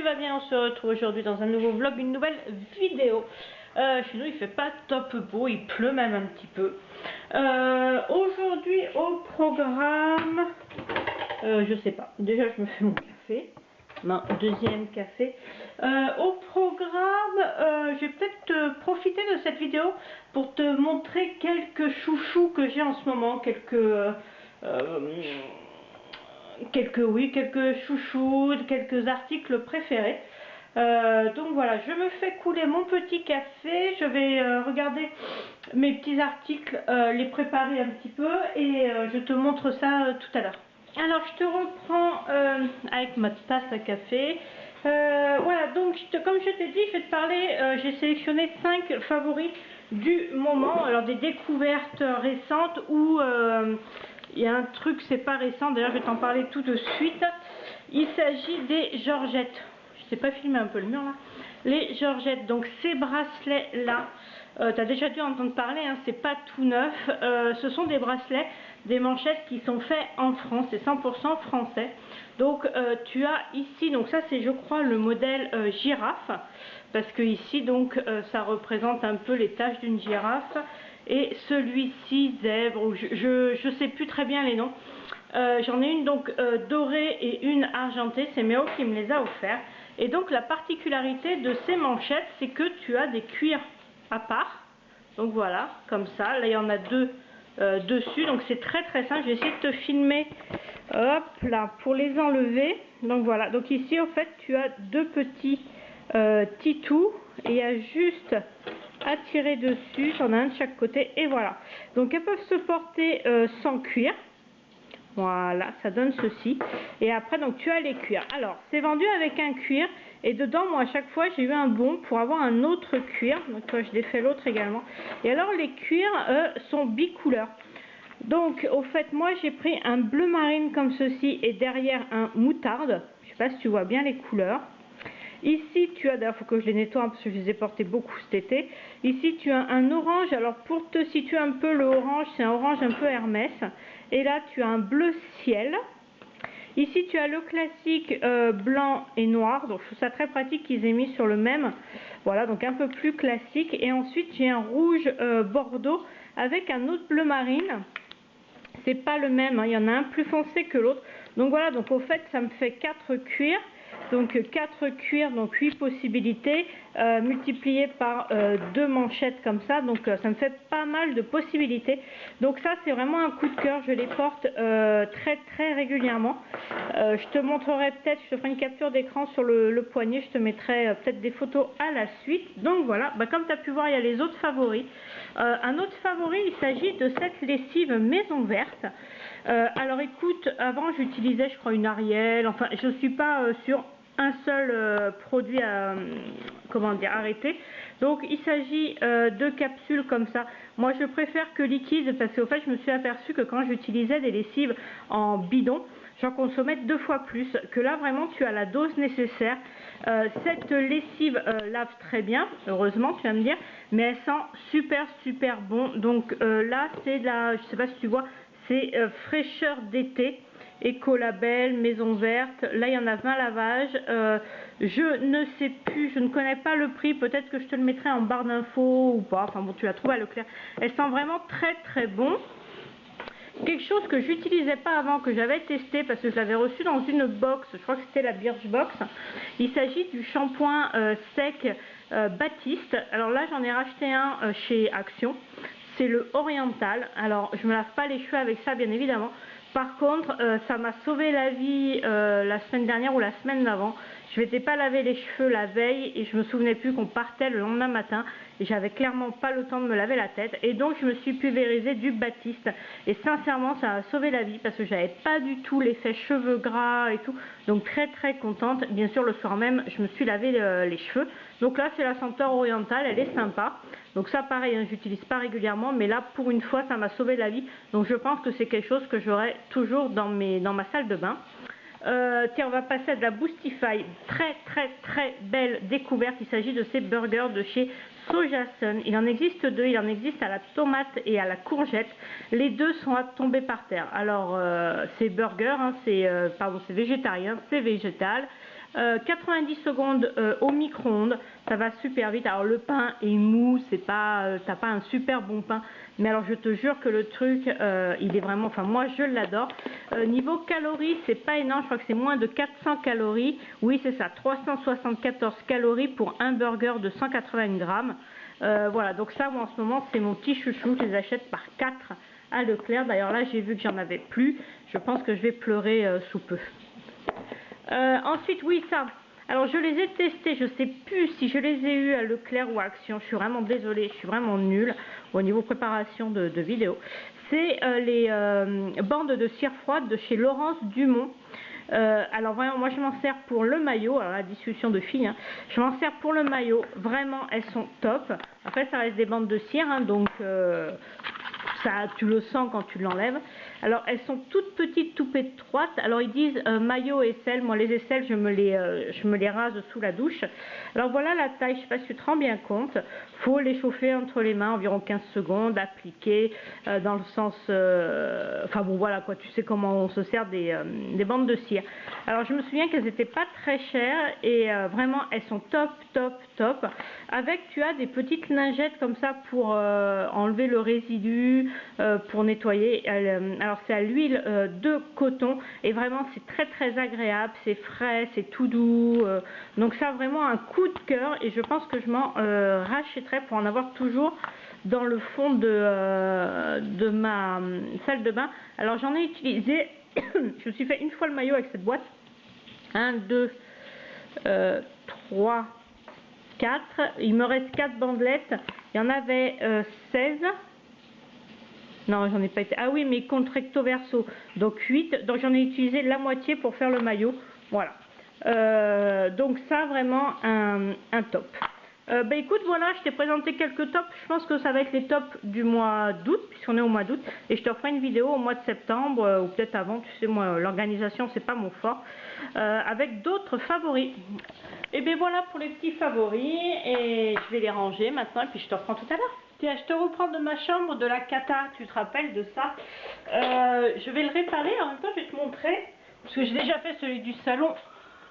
va bien, on se retrouve aujourd'hui dans un nouveau vlog, une nouvelle vidéo. Chez nous il fait pas top beau, il pleut même un petit peu. Aujourd'hui au programme, je sais pas, déjà je me fais mon café, mon deuxième café. Au programme, je vais peut-être profiter de cette vidéo pour te montrer quelques chouchous que j'ai en ce moment, quelques chouchous, quelques articles préférés. Donc voilà, je me fais couler mon petit café, je vais regarder mes petits articles, les préparer un petit peu et je te montre ça tout à l'heure. Alors je te reprends avec ma tasse à café. Voilà, donc comme je t'ai dit, je vais te parler, j'ai sélectionné 5 favoris du moment, alors des découvertes récentes ou il y a un truc, c'est pas récent, d'ailleurs je vais t'en parler tout de suite. Il s'agit des Georgette. Je t'ai pas filmé un peu le mur là. Les Georgette, donc ces bracelets là, tu as déjà dû entendre parler, hein, c'est pas tout neuf. Ce sont des bracelets, des manchettes qui sont faits en France, c'est 100% français. Donc tu as ici, donc ça c'est je crois le modèle girafe, parce que ici donc ça représente un peu les taches d'une girafe. Et celui-ci zèbre, ou je sais plus très bien les noms. J'en ai une donc dorée et une argentée, c'est Méo qui me les a offerts. Et donc la particularité de ces manchettes, c'est que tu as des cuirs à part. Donc voilà, comme ça. Là il y en a deux dessus, donc c'est très très simple. Je vais essayer de te filmer, hop là, pour les enlever. Donc voilà, donc ici en fait tu as deux petits titous et il y a juste à tirer dessus, j'en ai un de chaque côté et voilà. Donc elles peuvent se porter sans cuir. Voilà, ça donne ceci. Et après, donc tu as les cuirs. Alors, c'est vendu avec un cuir. Et dedans, moi, à chaque fois, j'ai eu un bon pour avoir un autre cuir. Donc, toi, je défais l'autre également. Et alors, les cuirs sont bicouleurs. Donc, au fait, moi, j'ai pris un bleu marine comme ceci. Et derrière, un moutarde. Je sais pas si tu vois bien les couleurs. Ici, tu as, d'ailleurs, il faut que je les nettoie parce que je les ai portés beaucoup cet été. Ici, tu as un orange. Alors, pour te situer un peu, le orange, c'est un orange un peu Hermès. Et là, tu as un bleu ciel. Ici, tu as le classique blanc et noir. Donc, je trouve ça très pratique qu'ils aient mis sur le même. Voilà, donc un peu plus classique. Et ensuite, j'ai un rouge bordeaux avec un autre bleu marine. C'est pas le même, hein. Il y en a un plus foncé que l'autre. Donc voilà, donc au fait, ça me fait 4 cuirs. Donc 4 cuirs, donc 8 possibilités, multipliées par 2 manchettes comme ça. Donc ça me fait pas mal de possibilités. Donc ça, c'est vraiment un coup de cœur. Je les porte très très régulièrement. Je te montrerai peut-être, je te ferai une capture d'écran sur le poignet. Je te mettrai peut-être des photos à la suite. Donc voilà, comme tu as pu voir, il y a les autres favoris. Un autre favori, il s'agit de cette lessive Maison Verte. Alors écoute, avant j'utilisais je crois une Ariel, enfin je ne suis pas sur un seul produit à, comment dire, arrêté. Donc il s'agit de capsules comme ça. Moi je préfère que liquide parce qu'au fait je me suis aperçue que quand j'utilisais des lessives en bidon, j'en consommais 2 fois plus, que là vraiment tu as la dose nécessaire. Cette lessive lave très bien, heureusement tu vas me dire, mais elle sent super super bon. Donc là c'est de la, je sais pas si tu vois, c'est fraîcheur d'été, écolabel, Maison Verte. Là il y en a 20 lavages. Je ne sais plus, je ne connais pas le prix, peut-être que je te le mettrai en barre d'infos ou pas, enfin bon tu la trouves à Leclerc. Elle sent vraiment très très bon. Quelque chose que j'utilisais pas avant, que j'avais testé parce que je l'avais reçu dans une box, je crois que c'était la Birchbox. Il s'agit du shampoing sec Baptiste. Alors là j'en ai racheté un chez Action. C'est le Oriental. Alors je me lave pas les cheveux avec ça bien évidemment. Par contre ça m'a sauvé la vie la semaine dernière ou la semaine d'avant. Je m'étais pas lavé les cheveux la veille et je me souvenais plus qu'on partait le lendemain matin et j'avais clairement pas le temps de me laver la tête et donc je me suis pulvérisé du Baptiste et sincèrement ça a sauvé la vie parce que j'avais pas du tout l'effet cheveux gras et tout, donc très très contente. Bien sûr le soir même je me suis lavé les cheveux. Donc là c'est la senteur orientale, elle est sympa. Donc ça pareil, hein, j'utilise pas régulièrement mais là pour une fois ça m'a sauvé la vie, donc je pense que c'est quelque chose que j'aurai toujours dans ma salle de bain. Tiens, on va passer à de la Boostify. Très très très belle découverte. Il s'agit de ces burgers de chez Sojasun. Il en existe deux. Il en existe à la tomate et à la courgette. Les deux sont à tomber par terre. Alors, c'est burger, hein, c'est végétarien, c'est végétal. 90 secondes au micro-ondes, ça va super vite. Alors le pain est mou, c'est pas, t'as pas un super bon pain, mais alors je te jure que le truc, il est vraiment, enfin moi je l'adore. Niveau calories, c'est pas énorme, je crois que c'est moins de 400 calories. Oui c'est ça, 374 calories pour un burger de 180 grammes. Voilà, donc ça moi en ce moment c'est mon petit chouchou, je les achète par 4 à Leclerc. D'ailleurs là j'ai vu que j'en avais plus, je pense que je vais pleurer sous peu. Ensuite, oui, ça. Alors, je les ai testés. Je sais plus si je les ai eus à Leclerc ou à Action. Je suis vraiment désolée. Je suis vraiment nulle au niveau préparation de vidéos. C'est les bandes de cire froide de chez Laurence Dumont. Alors vraiment, moi je m'en sers pour le maillot. Alors la discussion de filles, hein. Je m'en sers pour le maillot. Vraiment, elles sont top. Après, ça reste des bandes de cire, hein, donc ça, tu le sens quand tu l'enlèves. Alors elles sont toutes petites, tout étroites. Alors ils disent maillot et aisselle. Moi les aisselles je me les rase sous la douche. Alors voilà la taille, je sais pas si tu te rends bien compte. Faut les chauffer entre les mains environ 15 secondes, appliquer dans le sens enfin bon voilà quoi, tu sais comment on se sert des bandes de cire. Alors je me souviens qu'elles étaient pas très chères et vraiment elles sont top top top. Avec tu as des petites lingettes comme ça pour enlever le résidu, pour nettoyer. Alors c'est à l'huile de coton et vraiment c'est très très agréable, c'est frais, c'est tout doux. Donc ça vraiment un coup de cœur et je pense que je m'en rachèterai pour en avoir toujours dans le fond de ma salle de bain. Alors j'en ai utilisé, je me suis fait une fois le maillot avec cette boîte. 1, 2, 3, 4. Il me reste 4 bandelettes. Il y en avait 16. Non, j'en ai pas été. Ah oui, mais contre recto verso. Donc 8. Donc j'en ai utilisé la moitié pour faire le maillot. Voilà. Donc ça, vraiment un top. Bah écoute, voilà, je t'ai présenté quelques tops. Je pense que ça va être les tops du mois d'août, puisqu'on est au mois d'août. Et je te ferai une vidéo au mois de septembre, ou peut-être avant. Tu sais, moi, l'organisation, c'est pas mon fort. Avec d'autres favoris. Et bien voilà pour les petits favoris. Et je vais les ranger maintenant, et puis je te reprends tout à l'heure. Tiens, je te reprends de ma chambre, de la cata, tu te rappelles de ça. Je vais le réparer, en même temps je vais te montrer, parce que j'ai déjà fait celui du salon.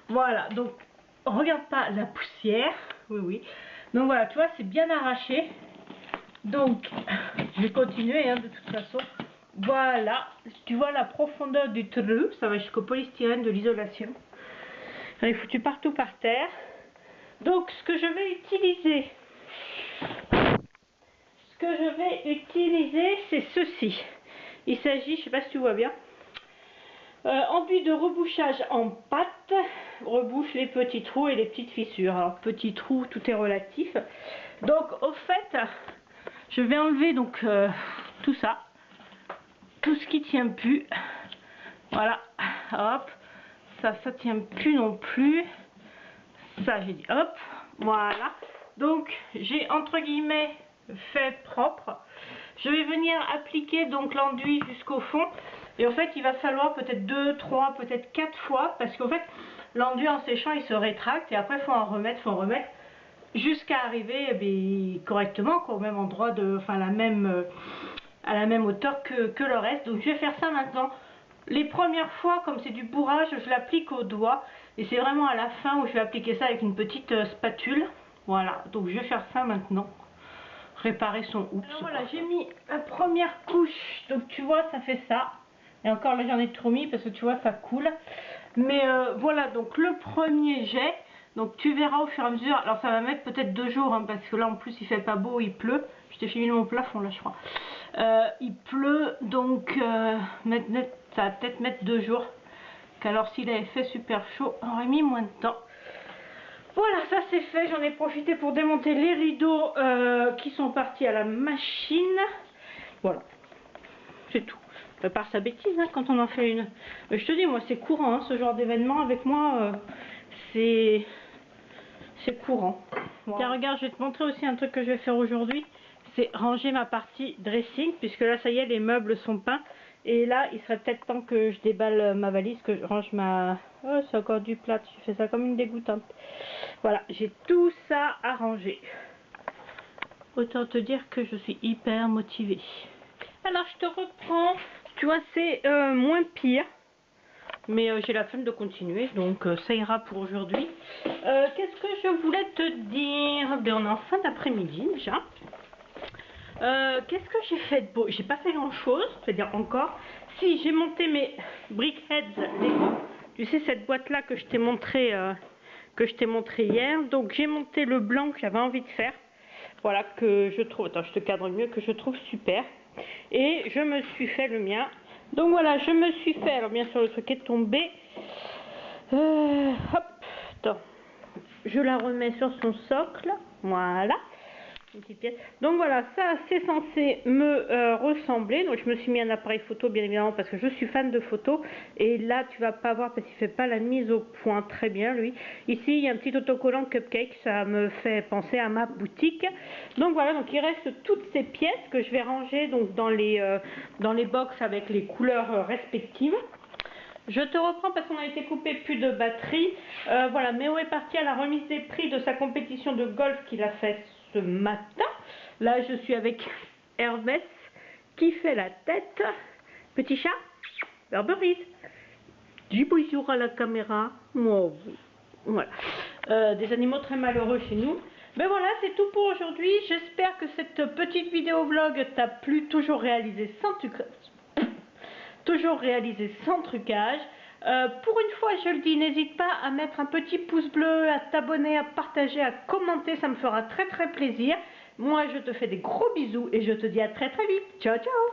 Voilà, donc regarde pas la poussière, oui oui. Donc voilà, tu vois, c'est bien arraché. Donc, je vais continuer, hein, de toute façon. Voilà, tu vois la profondeur du trou, ça va jusqu'au polystyrène de l'isolation. Il est foutu partout par terre. Donc, ce que je vais utiliser... c'est ceci. Il s'agit, je ne sais pas si tu vois bien, enduit de rebouchage en pâte, rebouche les petits trous et les petites fissures. Alors petits trous, tout est relatif. Donc au fait, je vais enlever donc tout ça, tout ce qui tient plus. Voilà, hop, ça tient plus non plus. Ça j'ai dit hop, voilà. Donc j'ai entre guillemets fait propre. Je vais venir appliquer donc l'enduit jusqu'au fond et en fait il va falloir peut-être 2, 3, peut-être 4 fois parce qu'en fait l'enduit en séchant il se rétracte et après il faut en remettre jusqu'à arriver correctement quoi, au même endroit, enfin à la même hauteur que le reste. Donc je vais faire ça maintenant. Les premières fois, comme c'est du bourrage, je l'applique au doigt et c'est vraiment à la fin où je vais appliquer ça avec une petite spatule. Voilà, donc je vais faire ça maintenant. Réparer son oups. Alors voilà, j'ai mis la première couche, donc tu vois ça fait ça. Et encore là j'en ai trop mis parce que tu vois ça coule. Mais voilà, donc le premier jet. Donc tu verras au fur et à mesure. Alors ça va mettre peut-être 2 jours, hein, parce que là en plus il fait pas beau, il pleut. Je t'ai filmé mon plafond là je crois. Il pleut, donc ça va peut-être mettre 2 jours. Qu'alors s'il avait fait super chaud, on aurait mis moins de temps. Voilà, ça c'est fait. J'en ai profité pour démonter les rideaux qui sont partis à la machine. Voilà, c'est tout. À part sa bêtise, hein, quand on en fait une. Je te dis, moi c'est courant, hein, ce genre d'événement avec moi, c'est courant. Voilà. Tiens, regarde, je vais te montrer aussi un truc que je vais faire aujourd'hui. C'est ranger ma partie dressing, puisque là ça y est, les meubles sont peints. Et là, il serait peut-être temps que je déballe ma valise, que je range ma... Oh, c'est encore du plat, je fais ça comme une dégoûtante. Voilà, j'ai tout ça à ranger. Autant te dire que je suis hyper motivée. Alors, je te reprends. Tu vois, c'est moins pire. Mais j'ai la flemme de continuer, donc ça ira pour aujourd'hui. Qu'est-ce que je voulais te dire? Ben, on est en fin d'après-midi déjà. Qu'est-ce que j'ai fait de beau? J'ai pas fait grand chose, c'est-à-dire encore. Si, j'ai monté mes Brickheads Lego. Tu sais, cette boîte là que je t'ai montré hier. Donc j'ai monté le blanc que j'avais envie de faire. Voilà, que je trouve, attends, je te cadre mieux, que je trouve super. Et je me suis fait le mien. Donc voilà, je me suis fait, alors bien sûr le truc est tombé. Hop, attends, je la remets sur son socle, voilà. Une petite pièce. Donc voilà, ça c'est censé me ressembler. Donc je me suis mis un appareil photo bien évidemment parce que je suis fan de photos. Et là tu vas pas voir parce qu'il fait pas la mise au point très bien lui. Ici il y a un petit autocollant cupcake, ça me fait penser à ma boutique. Donc voilà, donc il reste toutes ces pièces que je vais ranger donc dans les box avec les couleurs respectives. Je te reprends parce qu'on a été coupé plus de batterie. Voilà, Méo est parti à la remise des prix de sa compétition de golf qu'il a fait ce matin. Là, je suis avec Hermès qui fait la tête. Petit chat, Berberise. Dis bonjour à la caméra. Oh, voilà. Des animaux très malheureux chez nous. Mais voilà, c'est tout pour aujourd'hui. J'espère que cette petite vidéo vlog t'a plu, toujours réalisée sans trucage. Pour une fois, je le dis, n'hésite pas à mettre un petit pouce bleu, à t'abonner, à partager, à commenter, ça me fera très plaisir. Moi, je te fais des gros bisous et je te dis à très vite. Ciao, ciao!